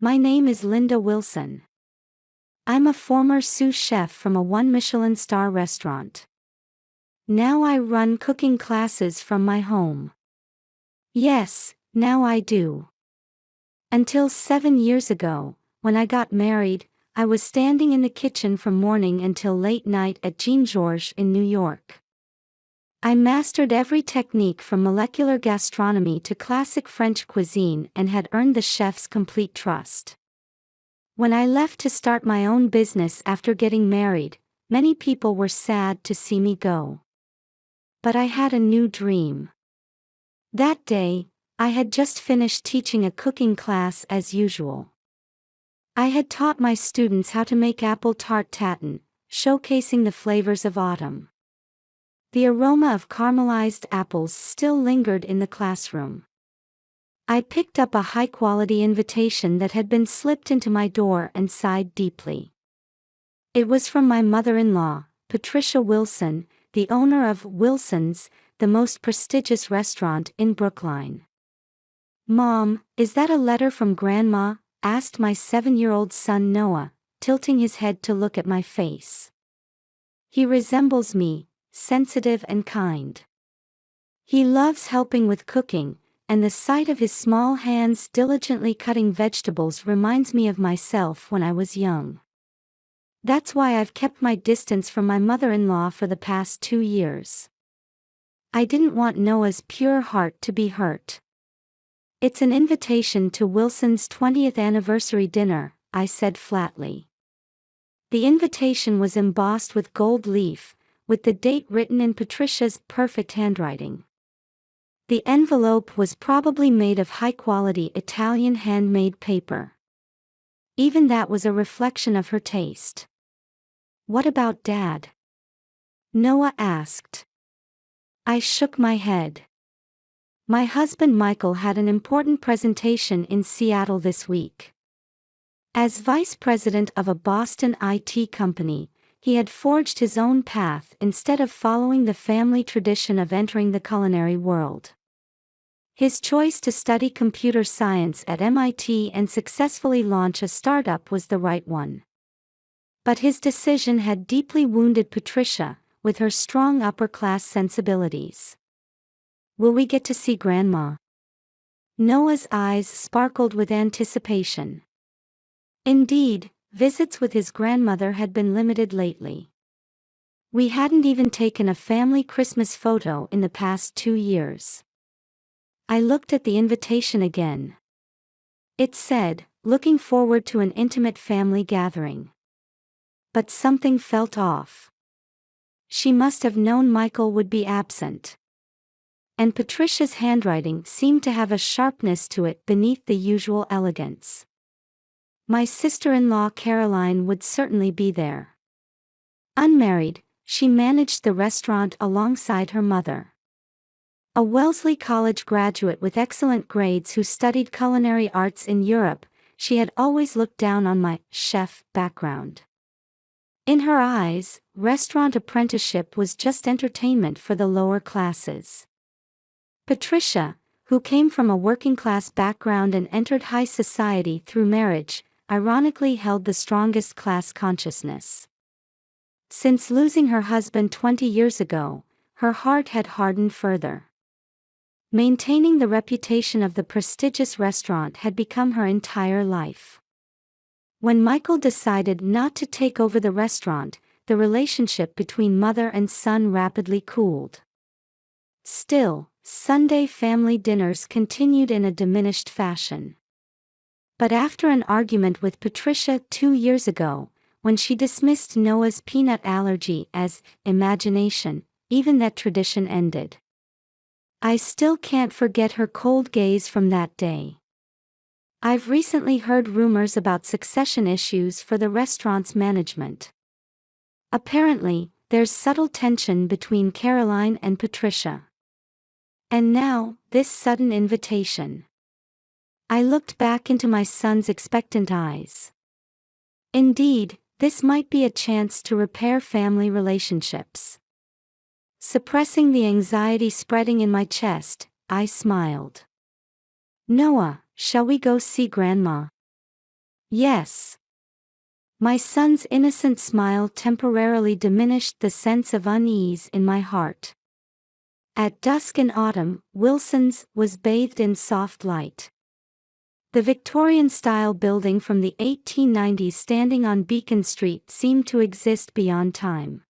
My name is Linda Wilson. I'm a former sous chef from a one-Michelin star restaurant. Now I run cooking classes from my home. Yes, now I do. Until 7 years ago, when I got married, I was standing in the kitchen from morning until late night at Jean Georges in New York. I mastered every technique from molecular gastronomy to classic French cuisine and had earned the chef's complete trust. When I left to start my own business after getting married, many people were sad to see me go. But I had a new dream. That day, I had just finished teaching a cooking class as usual. I had taught my students how to make apple tart tatin, showcasing the flavors of autumn. The aroma of caramelized apples still lingered in the classroom. I picked up a high-quality invitation that had been slipped into my door and sighed deeply. It was from my mother-in-law, Patricia Wilson, the owner of Wilson's, the most prestigious restaurant in Brookline. "Mom, is that a letter from Grandma?" asked my 7-year-old son Noah, tilting his head to look at my face. He resembles me, sensitive and kind. He loves helping with cooking, and the sight of his small hands diligently cutting vegetables reminds me of myself when I was young. That's why I've kept my distance from my mother-in-law for the past 2 years. I didn't want Noah's pure heart to be hurt. "It's an invitation to Wilson's 20th anniversary dinner," I said flatly. The invitation was embossed with gold leaf, with the date written in Patricia's perfect handwriting. The envelope was probably made of high-quality Italian handmade paper. Even that was a reflection of her taste. "What about Dad?" Noah asked. I shook my head. My husband Michael had an important presentation in Seattle this week. As vice president of a Boston IT company, he had forged his own path instead of following the family tradition of entering the culinary world. His choice to study computer science at MIT and successfully launch a startup was the right one. But his decision had deeply wounded Patricia, with her strong upper-class sensibilities. "Will we get to see Grandma?" Noah's eyes sparkled with anticipation. Indeed, visits with his grandmother had been limited lately. We hadn't even taken a family Christmas photo in the past 2 years. I looked at the invitation again. It said, "Looking forward to an intimate family gathering." But something felt off. She must have known Michael would be absent. And Patricia's handwriting seemed to have a sharpness to it beneath the usual elegance. My sister-in-law Caroline would certainly be there. Unmarried, she managed the restaurant alongside her mother. A Wellesley College graduate with excellent grades who studied culinary arts in Europe, she had always looked down on my chef background. In her eyes, restaurant apprenticeship was just entertainment for the lower classes. Patricia, who came from a working-class background and entered high society through marriage, ironically held the strongest class consciousness. Since losing her husband 20 years ago, her heart had hardened further. Maintaining the reputation of the prestigious restaurant had become her entire life. When Michael decided not to take over the restaurant, the relationship between mother and son rapidly cooled. Still, Sunday family dinners continued in a diminished fashion. But after an argument with Patricia 2 years ago, when she dismissed Noah's peanut allergy as imagination, even that tradition ended. I still can't forget her cold gaze from that day. I've recently heard rumors about succession issues for the restaurant's management. Apparently, there's subtle tension between Caroline and Patricia. And now, this sudden invitation. I looked back into my son's expectant eyes. Indeed, this might be a chance to repair family relationships. Suppressing the anxiety spreading in my chest, I smiled. "Noah, shall we go see Grandma?" Yes. My son's innocent smile temporarily diminished the sense of unease in my heart. At dusk in autumn, Wilson's was bathed in soft light. The Victorian-style building from the 1890s standing on Beacon Street seemed to exist beyond time.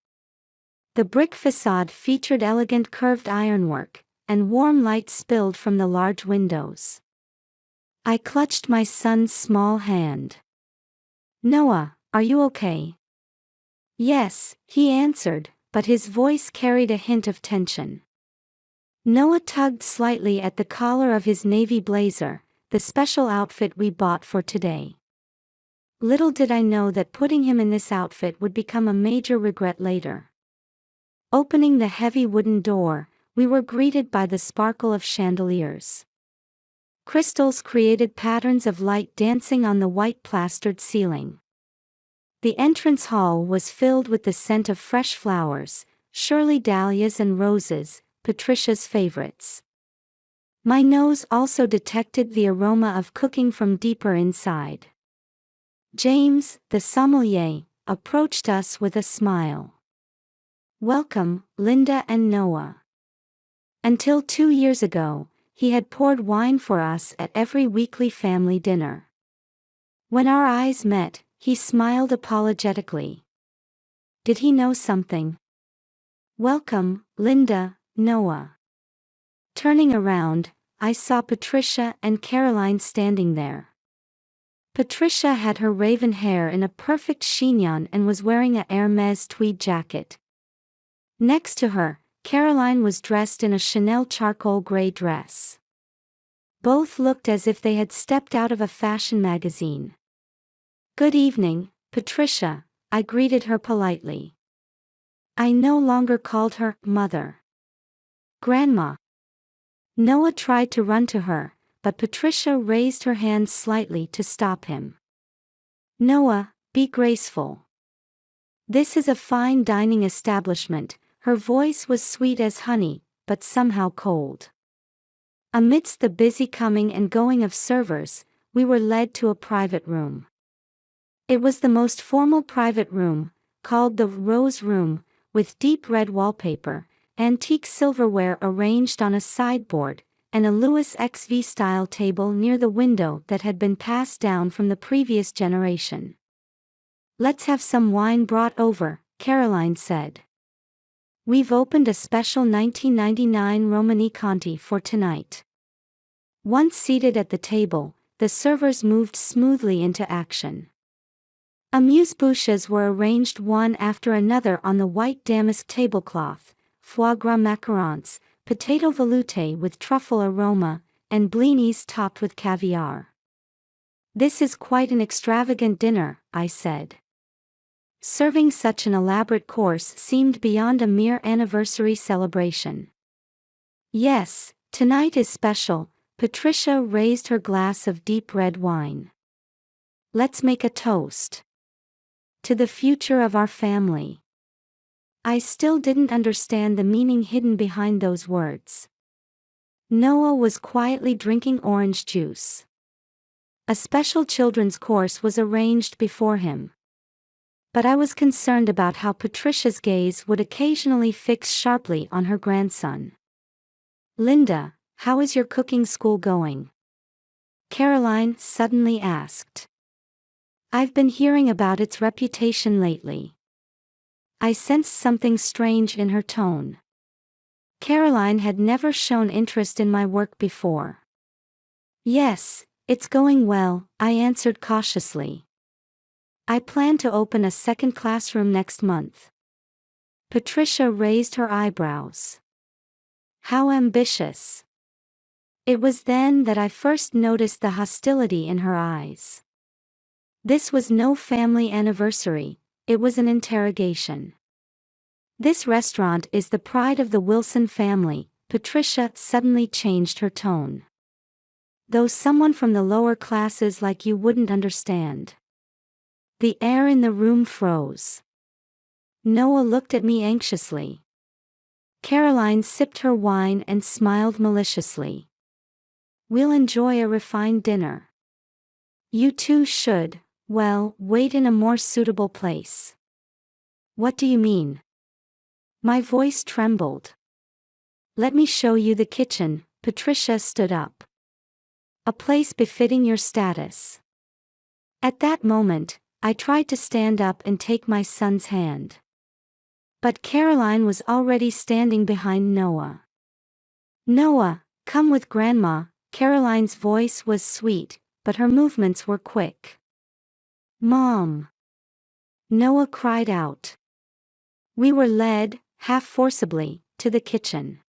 The brick facade featured elegant curved ironwork, and warm light spilled from the large windows. I clutched my son's small hand. "Noah, are you okay?" "Yes," he answered, but his voice carried a hint of tension. Noah tugged slightly at the collar of his navy blazer, the special outfit we bought for today. Little did I know that putting him in this outfit would become a major regret later. Opening the heavy wooden door, we were greeted by the sparkle of chandeliers. Crystals created patterns of light dancing on the white plastered ceiling. The entrance hall was filled with the scent of fresh flowers, surely dahlias and roses, Patricia's favorites. My nose also detected the aroma of cooking from deeper inside. James, the sommelier, approached us with a smile. "Welcome, Linda and Noah." Until 2 years ago, he had poured wine for us at every weekly family dinner. When our eyes met, he smiled apologetically. Did he know something? "Welcome, Linda, Noah." Turning around, I saw Patricia and Caroline standing there. Patricia had her raven hair in a perfect chignon and was wearing a Hermès tweed jacket. Next to her, Caroline was dressed in a Chanel charcoal gray dress. Both looked as if they had stepped out of a fashion magazine. "Good evening, Patricia," I greeted her politely. I no longer called her mother. "Grandma." Noah tried to run to her, but Patricia raised her hand slightly to stop him. "Noah, be graceful. This is a fine dining establishment." Her voice was sweet as honey, but somehow cold. Amidst the busy coming and going of servers, we were led to a private room. It was the most formal private room, called the Rose Room, with deep red wallpaper, antique silverware arranged on a sideboard, and a Louis XV-style table near the window that had been passed down from the previous generation. "Let's have some wine brought over," Caroline said. "We've opened a special 1999 Romani Conti for tonight." Once seated at the table, the servers moved smoothly into action. Amuse-bouches were arranged one after another on the white damask tablecloth, foie gras macarons, potato velouté with truffle aroma, and blinis topped with caviar. "This is quite an extravagant dinner," I said. Serving such an elaborate course seemed beyond a mere anniversary celebration. "Yes, tonight is special." Patricia raised her glass of deep red wine. "Let's make a toast to the future of our family." I still didn't understand the meaning hidden behind those words. Noah was quietly drinking orange juice. A special children's course was arranged before him. But I was concerned about how Patricia's gaze would occasionally fix sharply on her grandson. "Linda, how is your cooking school going?" Caroline suddenly asked. "I've been hearing about its reputation lately." I sensed something strange in her tone. Caroline had never shown interest in my work before. "Yes, it's going well," I answered cautiously. "I plan to open a second classroom next month." Patricia raised her eyebrows. How ambitious. It was then that I first noticed the hostility in her eyes. This was no family anniversary, it was an interrogation. "This restaurant is the pride of the Wilson family," Patricia suddenly changed her tone. "Though someone from the lower classes like you wouldn't understand." The air in the room froze. Noah looked at me anxiously. Caroline sipped her wine and smiled maliciously. "We'll enjoy a refined dinner." "You two should," Well, wait in a more suitable place. What do you mean? My voice trembled. Let me show you the kitchen. Patricia stood up. A place befitting your status. At that moment, I tried to stand up and take my son's hand. But Caroline was already standing behind Noah. Noah, come with Grandma. Caroline's voice was sweet, but her movements were quick. Mom! Noah cried out. We were led, half forcibly, to the kitchen.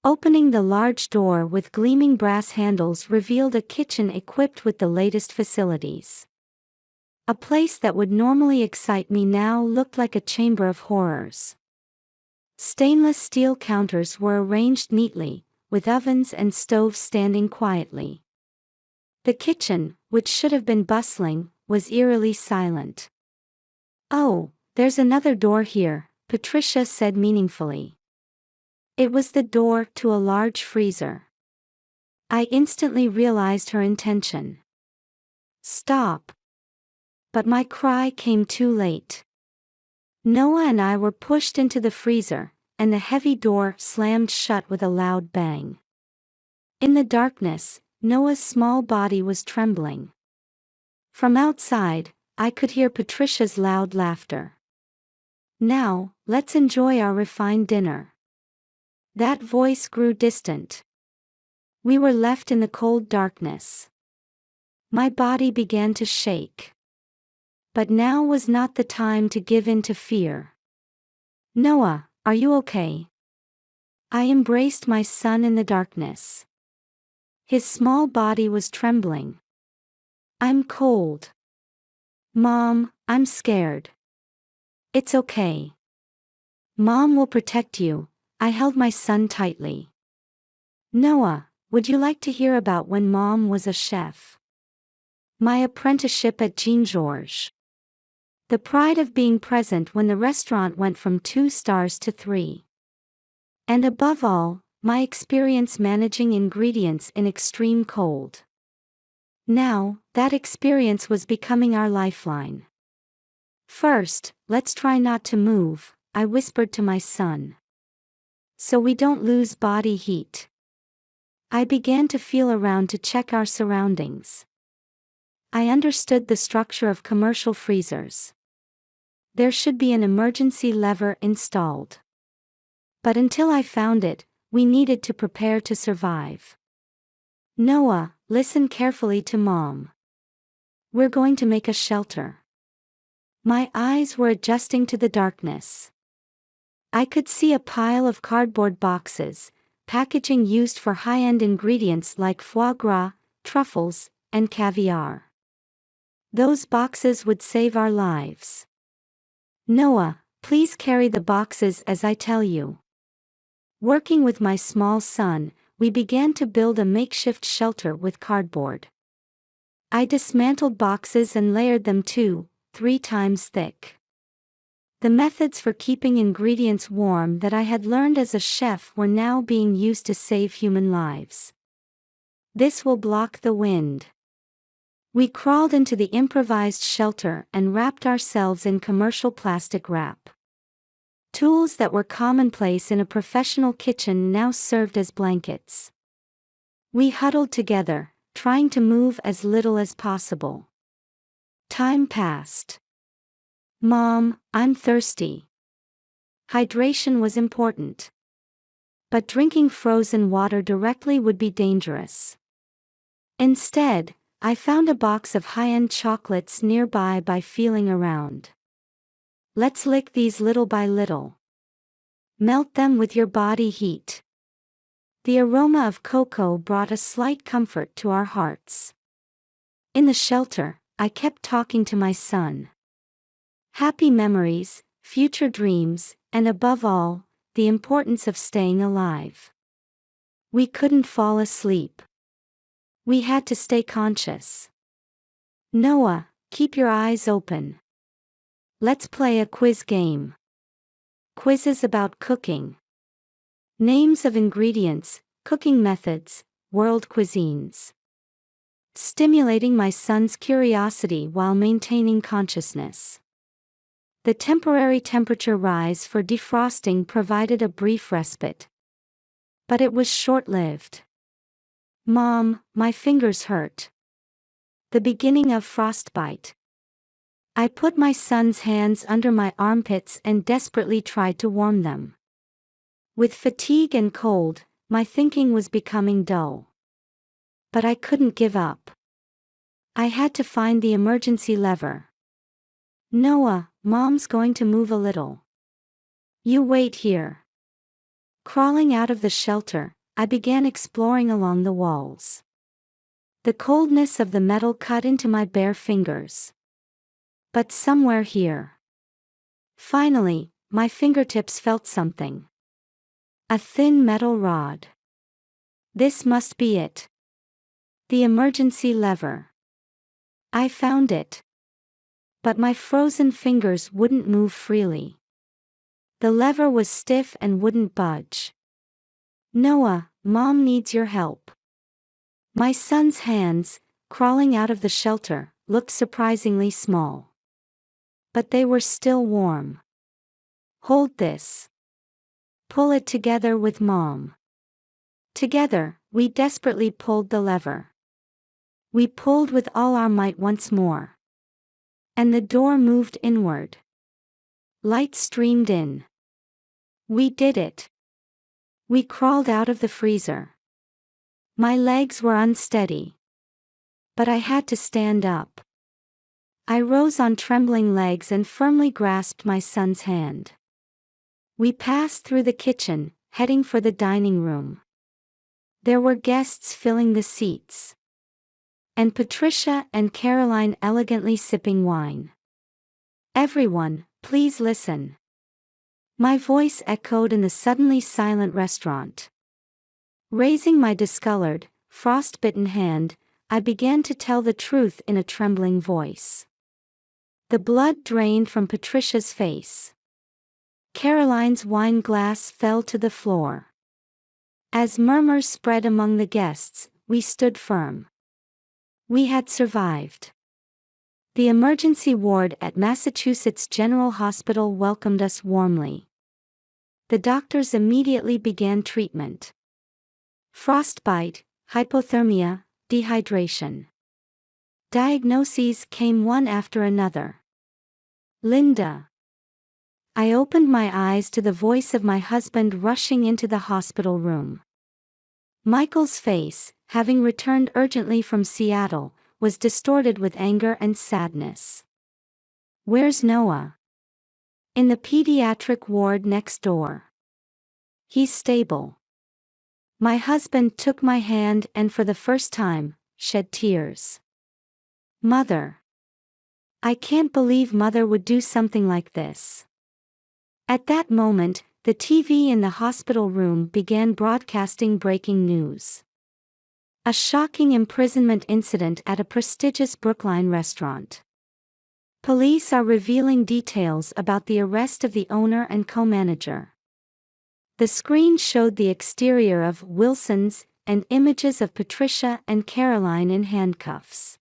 Opening the large door with gleaming brass handles revealed a kitchen equipped with the latest facilities. A place that would normally excite me now looked like a chamber of horrors. Stainless steel counters were arranged neatly, with ovens and stoves standing quietly. The kitchen, which should have been bustling, was eerily silent. Oh, there's another door here, Patricia said meaningfully. It was the door to a large freezer. I instantly realized her intention. Stop! But my cry came too late. Noah and I were pushed into the freezer, and the heavy door slammed shut with a loud bang. In the darkness, Noah's small body was trembling. From outside, I could hear Patricia's loud laughter. Now, let's enjoy our refined dinner. That voice grew distant. We were left in the cold darkness. My body began to shake. But now was not the time to give in to fear. Noah, are you okay? I embraced my son in the darkness. His small body was trembling. I'm cold. Mom, I'm scared. It's okay. Mom will protect you. I held my son tightly. Noah, would you like to hear about when Mom was a chef? My apprenticeship at Jean Georges. The pride of being present when the restaurant went from 2 stars to 3. And above all, my experience managing ingredients in extreme cold. Now, that experience was becoming our lifeline. First, let's try not to move, I whispered to my son. So we don't lose body heat. I began to feel around to check our surroundings. I understood the structure of commercial freezers. There should be an emergency lever installed. But until I found it, we needed to prepare to survive. Noah, listen carefully to Mom. We're going to make a shelter. My eyes were adjusting to the darkness. I could see a pile of cardboard boxes, packaging used for high-end ingredients like foie gras, truffles, and caviar. Those boxes would save our lives. Noah, please carry the boxes as I tell you. Working with my small son, we began to build a makeshift shelter with cardboard. I dismantled boxes and layered them 2-3 times thick. The methods for keeping ingredients warm that I had learned as a chef were now being used to save human lives. This will block the wind. We crawled into the improvised shelter and wrapped ourselves in commercial plastic wrap. Tools that were commonplace in a professional kitchen now served as blankets. We huddled together, trying to move as little as possible. Time passed. Mom, I'm thirsty. Hydration was important. But drinking frozen water directly would be dangerous. Instead, I found a box of high-end chocolates nearby by feeling around. Let's lick these little by little. Melt them with your body heat. The aroma of cocoa brought a slight comfort to our hearts. In the shelter, I kept talking to my son. Happy memories, future dreams, and above all, the importance of staying alive. We couldn't fall asleep. We had to stay conscious. Noah, keep your eyes open. Let's play a quiz game. Quizzes about cooking. Names of ingredients, cooking methods, world cuisines. stimulating my son's curiosity while maintaining consciousness. The temporary temperature rise for defrosting provided a brief respite. But it was short-lived. "Mom, my fingers hurt." The beginning of frostbite. I put my son's hands under my armpits and desperately tried to warm them. With fatigue and cold, my thinking was becoming dull. But I couldn't give up. I had to find the emergency lever. "Noah, Mom's going to move a little. You wait here." Crawling out of the shelter, I began exploring along the walls. The coldness of the metal cut into my bare fingers. But somewhere here. Finally, my fingertips felt something. A thin metal rod. This must be it. The emergency lever. I found it. But my frozen fingers wouldn't move freely. The lever was stiff and wouldn't budge. "Noah, Mom needs your help." My son's hands, crawling out of the shelter, looked surprisingly small. But they were still warm. "Hold this. Pull it together with Mom." Together, we desperately pulled the lever. We pulled with all our might once more. And the door moved inward. Light streamed in. We did it. We crawled out of the freezer. My legs were unsteady. But I had to stand up. I rose on trembling legs and firmly grasped my son's hand. We passed through the kitchen, heading for the dining room. There were guests filling the seats. And Patricia and Caroline elegantly sipping wine. "Everyone, please listen." My voice echoed in the suddenly silent restaurant. Raising my discolored, frost-bitten hand, I began to tell the truth in a trembling voice. The blood drained from Patricia's face. Caroline's wine glass fell to the floor. As murmurs spread among the guests, we stood firm. We had survived. The emergency ward at Massachusetts General Hospital welcomed us warmly. The doctors immediately began treatment. Frostbite, hypothermia, dehydration. Diagnoses came one after another. "Linda." I opened my eyes to the voice of my husband rushing into the hospital room. Michael's face, having returned urgently from Seattle, was distorted with anger and sadness. "Where's Noah?" "In the pediatric ward next door. He's stable." My husband took my hand and for the first time, shed tears. "Mother. I can't believe Mother would do something like this." At that moment, the TV in the hospital room began broadcasting breaking news. A shocking imprisonment incident at a prestigious Brookline restaurant. Police are revealing details about the arrest of the owner and co-manager. The screen showed the exterior of Wilson's and images of Patricia and Caroline in handcuffs.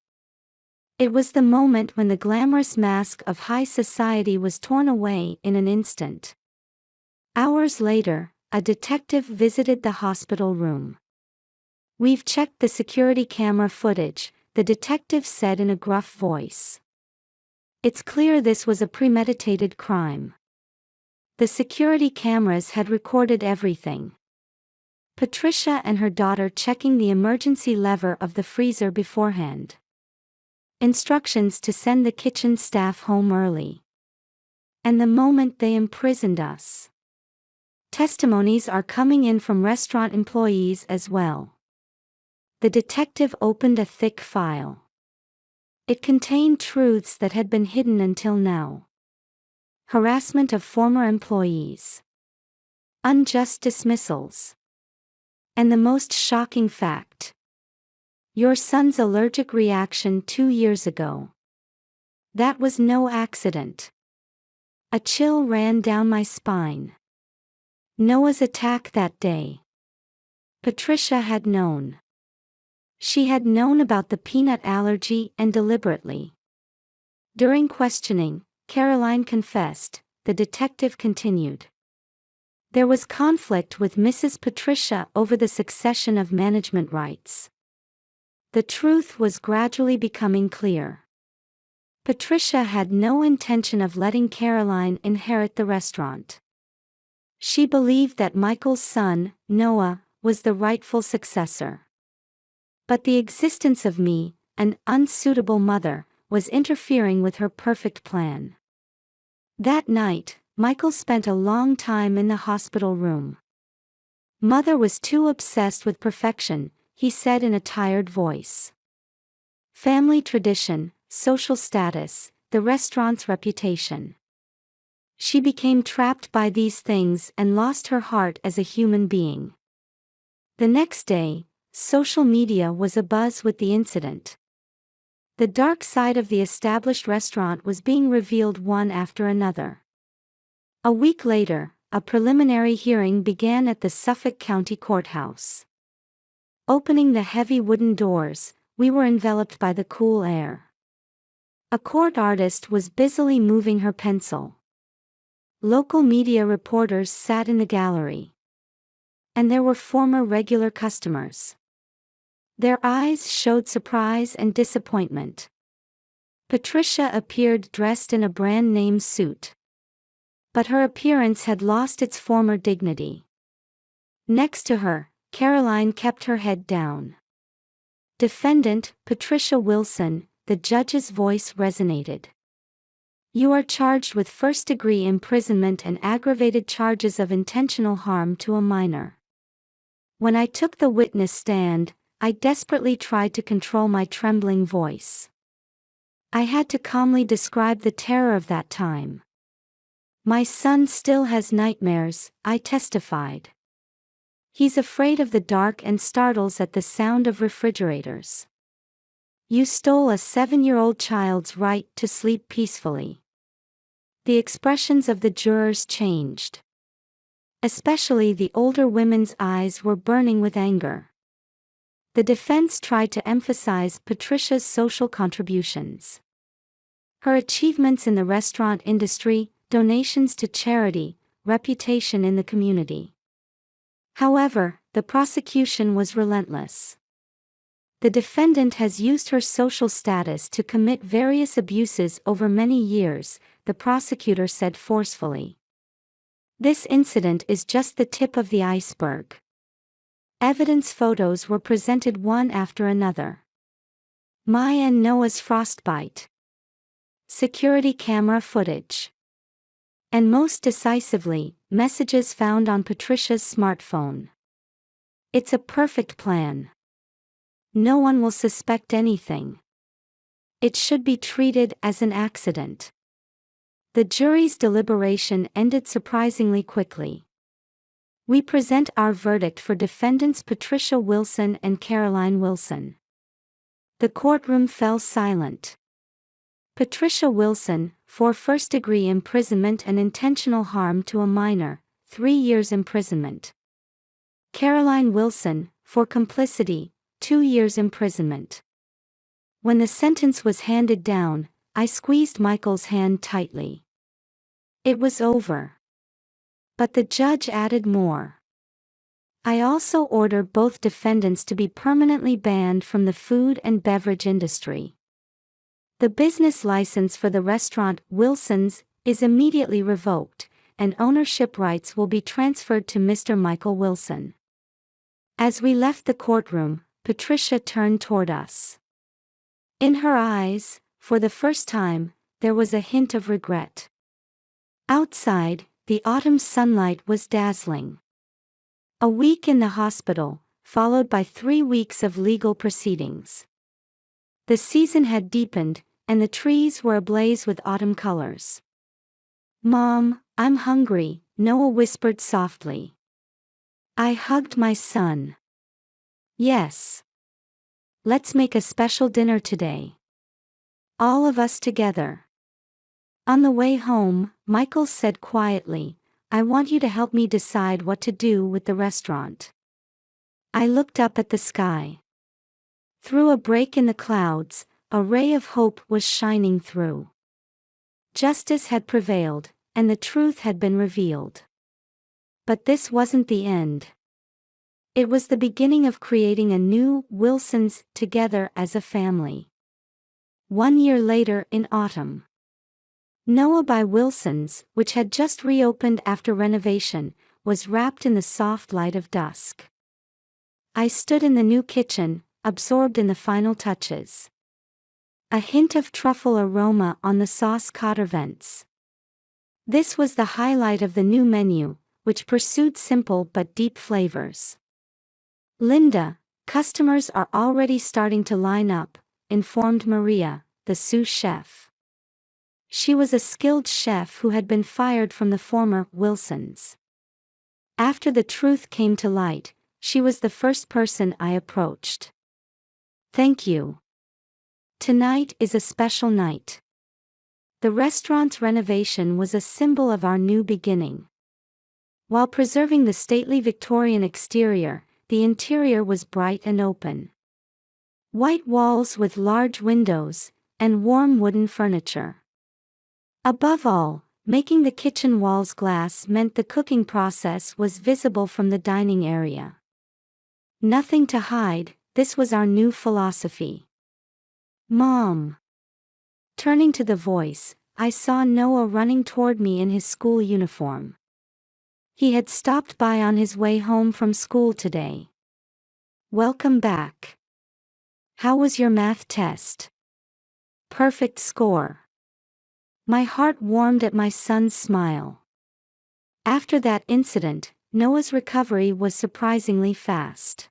It was the moment when the glamorous mask of high society was torn away in an instant. Hours later, a detective visited the hospital room. "We've checked the security camera footage," the detective said in a gruff voice. "It's clear this was a premeditated crime. The security cameras had recorded everything. Patricia and her daughter checking the emergency lever of the freezer beforehand. Instructions to send the kitchen staff home early. And the moment they imprisoned us. Testimonies are coming in from restaurant employees as well." The detective opened a thick file. It contained truths that had been hidden until now. Harassment of former employees. Unjust dismissals. And the most shocking fact. Your son's allergic reaction 2 years ago. That was no accident. A chill ran down my spine. Noah's attack that day. Patricia had known. She had known about the peanut allergy and deliberately. During questioning, Caroline confessed, the detective continued. There was conflict with Mrs. Patricia over the succession of management rights. The truth was gradually becoming clear. Patricia had no intention of letting Caroline inherit the restaurant. She believed that Michael's son, Noah, was the rightful successor. But the existence of me, an unsuitable mother, was interfering with her perfect plan. That night, Michael spent a long time in the hospital room. Mother was too obsessed with perfection, he said in a tired voice. Family tradition, social status, the restaurant's reputation. She became trapped by these things and lost her heart as a human being. The next day, social media was abuzz with the incident. The dark side of the established restaurant was being revealed one after another. A week later, a preliminary hearing began at the Suffolk County Courthouse. Opening the heavy wooden doors, we were enveloped by the cool air. A court artist was busily moving her pencil. Local media reporters sat in the gallery. And there were former regular customers. Their eyes showed surprise and disappointment. Patricia appeared dressed in a brand-name suit. But her appearance had lost its former dignity. Next to her, Caroline kept her head down. Defendant, Patricia Wilson, the judge's voice resonated. You are charged with first-degree imprisonment and aggravated charges of intentional harm to a minor. When I took the witness stand, I desperately tried to control my trembling voice. I had to calmly describe the terror of that time. My son still has nightmares, I testified. He's afraid of the dark and startles at the sound of refrigerators. You stole a 7-year-old child's right to sleep peacefully. The expressions of the jurors changed. Especially the older women's eyes were burning with anger. The defense tried to emphasize Patricia's social contributions. Her achievements in the restaurant industry, donations to charity, reputation in the community. However, the prosecution was relentless. The defendant has used her social status to commit various abuses over many years, the prosecutor said forcefully. This incident is just the tip of the iceberg. Evidence photos were presented one after another. Maya and Noah's frostbite. Security camera footage. And most decisively, messages found on Patricia's smartphone. It's a perfect plan. No one will suspect anything. It should be treated as an accident. The jury's deliberation ended surprisingly quickly. We present our verdict for defendants Patricia Wilson and Caroline Wilson. The courtroom fell silent. Patricia Wilson, for first-degree imprisonment and intentional harm to a minor, 3 years imprisonment. Caroline Wilson, for complicity, 2 years imprisonment. When the sentence was handed down, I squeezed Michael's hand tightly. It was over. But the judge added more. I also order both defendants to be permanently banned from the food and beverage industry. The business license for the restaurant, Wilson's, is immediately revoked, and ownership rights will be transferred to Mr. Michael Wilson. As we left the courtroom, Patricia turned toward us. In her eyes, for the first time, there was a hint of regret. Outside, the autumn sunlight was dazzling. A week in the hospital, followed by 3 weeks of legal proceedings. The season had deepened, and the trees were ablaze with autumn colors. Mom, I'm hungry, Noah whispered softly. I hugged my son. Yes. Let's make a special dinner today. All of us together. On the way home, Michael said quietly, I want you to help me decide what to do with the restaurant. I looked up at the sky. Through a break in the clouds, a ray of hope was shining through. Justice had prevailed, and the truth had been revealed. But this wasn't the end. It was the beginning of creating a new Wilsons together as a family. 1 year later in autumn, Noah by Wilsons, which had just reopened after renovation, was wrapped in the soft light of dusk. I stood in the new kitchen, absorbed in the final touches. A hint of truffle aroma on the sauce cotter vents. This was the highlight of the new menu, which pursued simple but deep flavors. "Linda, customers are already starting to line up," informed Maria, the sous chef. She was a skilled chef who had been fired from the former Wilsons. After the truth came to light, she was the first person I approached. "Thank you. Tonight is a special night." The restaurant's renovation was a symbol of our new beginning. While preserving the stately Victorian exterior, the interior was bright and open. White walls with large windows, and warm wooden furniture. Above all, making the kitchen walls glass meant the cooking process was visible from the dining area. Nothing to hide, this was our new philosophy. "Mom." Turning to the voice, I saw Noah running toward me in his school uniform. He had stopped by on his way home from school today. "Welcome back. How was your math test?" "Perfect score." My heart warmed at my son's smile. After that incident, Noah's recovery was surprisingly fast.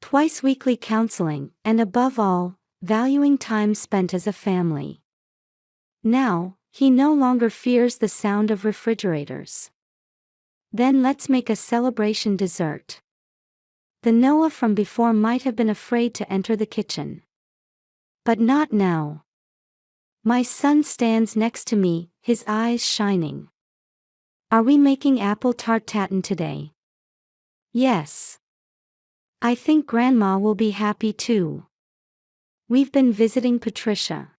Twice weekly counseling, and above all, valuing time spent as a family. Now, he no longer fears the sound of refrigerators. "Then let's make a celebration dessert." The Noah from before might have been afraid to enter the kitchen. But not now. My son stands next to me, his eyes shining. "Are we making apple tart tatin today?" "Yes. I think Grandma will be happy too. We've been visiting Patricia.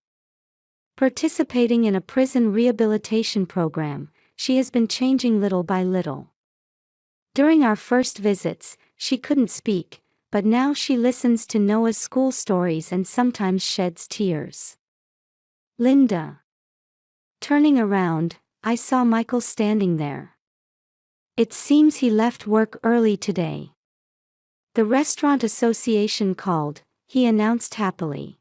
Participating in a prison rehabilitation program, she has been changing little by little. During our first visits, she couldn't speak, but now she listens to Noah's school stories and sometimes sheds tears." "Linda." Turning around, I saw Michael standing there. "It seems he left work early today. The restaurant association called," he announced happily.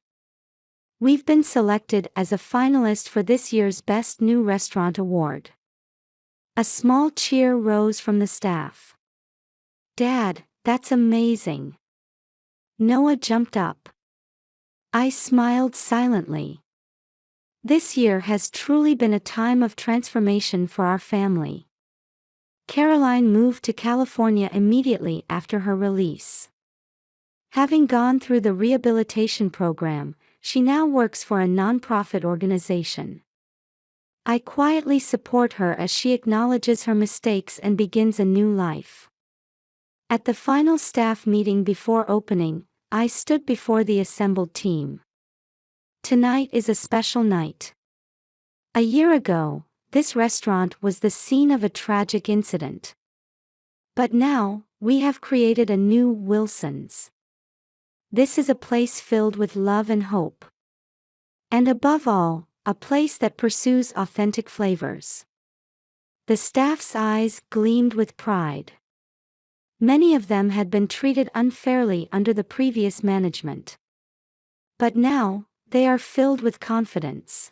"We've been selected as a finalist for this year's Best New Restaurant Award." A small cheer rose from the staff. "Dad, that's amazing." Noah jumped up. I smiled silently. This year has truly been a time of transformation for our family. Caroline moved to California immediately after her release. Having gone through the rehabilitation program, she now works for a nonprofit organization. I quietly support her as she acknowledges her mistakes and begins a new life. At the final staff meeting before opening, I stood before the assembled team. Tonight is a special night. A year ago, this restaurant was the scene of a tragic incident. But now, we have created a new Wilsons. This is a place filled with love and hope. And above all, a place that pursues authentic flavors. The staff's eyes gleamed with pride. Many of them had been treated unfairly under the previous management. But now, they are filled with confidence.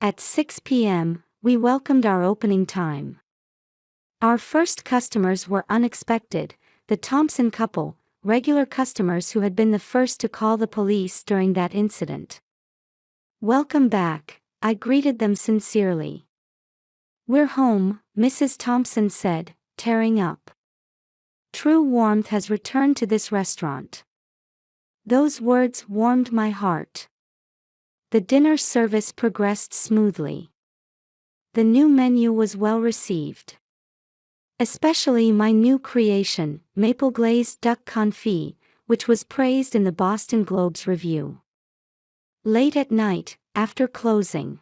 At 6 p.m., we welcomed our opening time. Our first customers were unexpected, the Thompson couple, regular customers who had been the first to call the police during that incident. "Welcome back," I greeted them sincerely. "We're home," Mrs. Thompson said, tearing up. True warmth has returned to this restaurant. Those words warmed my heart. The dinner service progressed smoothly. The new menu was well received. Especially my new creation, maple glazed duck confit, which was praised in the Boston Globe's review. Late at night, after closing.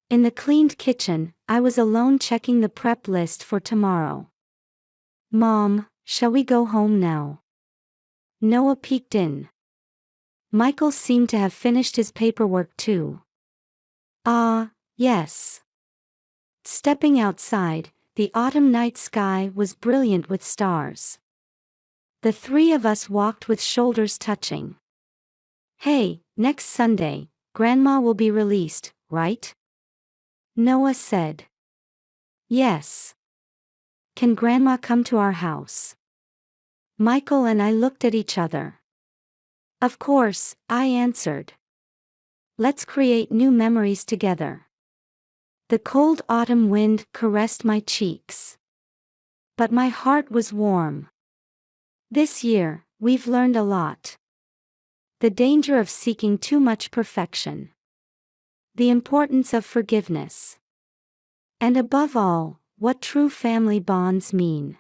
In the cleaned kitchen, I was alone checking the prep list for tomorrow. "Mom, shall we go home now?" Noah peeked in. Michael seemed to have finished his paperwork too. "Ah, yes." Stepping outside, the autumn night sky was brilliant with stars. The three of us walked with shoulders touching. "Hey, next Sunday, Grandma will be released, right?" Noah said. "Yes. Can Grandma come to our house?" Michael and I looked at each other. "Of course," I answered. "Let's create new memories together." The cold autumn wind caressed my cheeks. But my heart was warm. This year, we've learned a lot. The danger of seeking too much perfection. The importance of forgiveness. And above all, what true family bonds mean.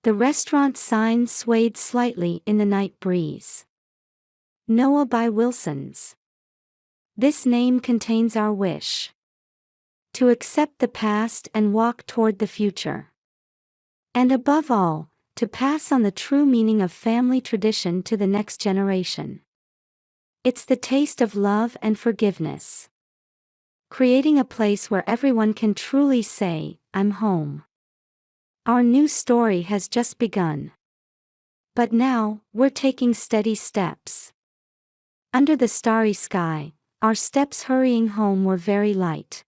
The restaurant sign swayed slightly in the night breeze. Noah by Wilson's. This name contains our wish to accept the past and walk toward the future. And above all, to pass on the true meaning of family tradition to the next generation. It's the taste of love and forgiveness. Creating a place where everyone can truly say, "I'm home." Our new story has just begun. But now, we're taking steady steps. Under the starry sky, our steps hurrying home were very light.